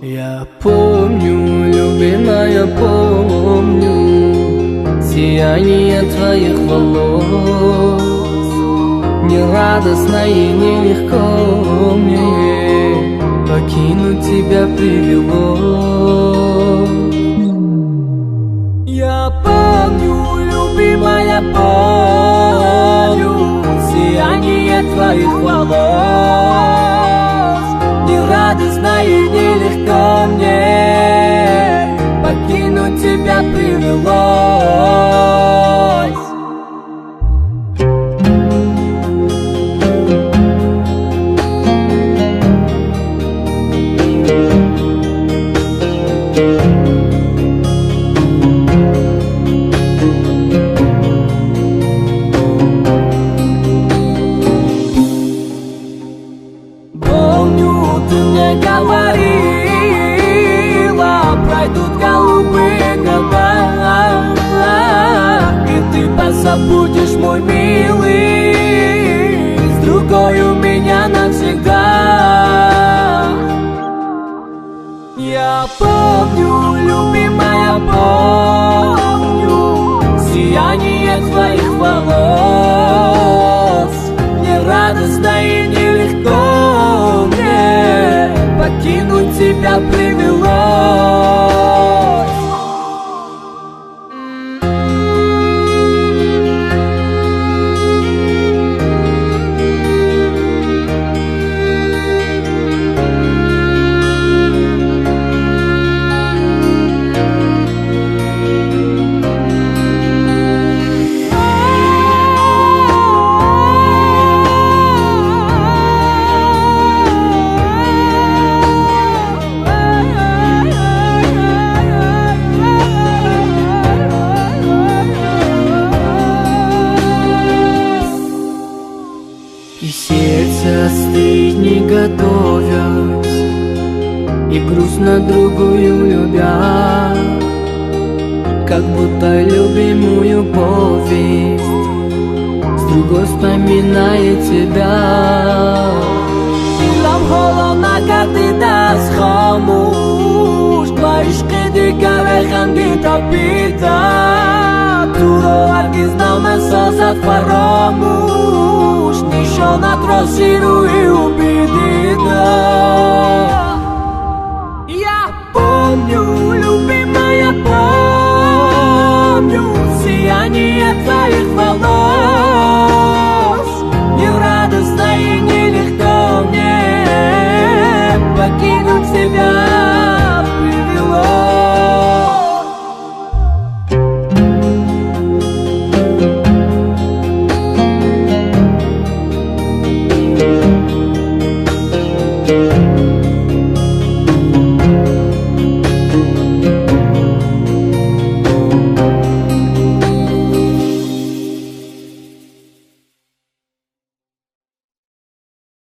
Я помню, любимая, помню сияние твоих волос. Нерадостно и нелегко мне покинуть тебя привело. Я помню, любимая, помню сияние твоих волос. Нерадостно и нелегко мне покинуть тебя привелось. Помню, ты мне говорила, пройдут голубые года, и ты позабудешь, мой милый, с другой у меня навсегда. Я помню, любимая, помню сияние твоих волос. Нерадостно и нелегко мне покинуть тебя привелось. И сердце остыть не готовясь, и грустно другую любя, как будто любимую повесть с другой вспоминая тебя. Дилам холодно, как ты das хомуш, Клаишки дикавехан гитапита, Туро аргизнал месозат фаромуш, Нишон атросиру и убедита. Я помню, любимая, помню сияние твоих волос. Нерадостно и нелегко мне покинуть тебя привело.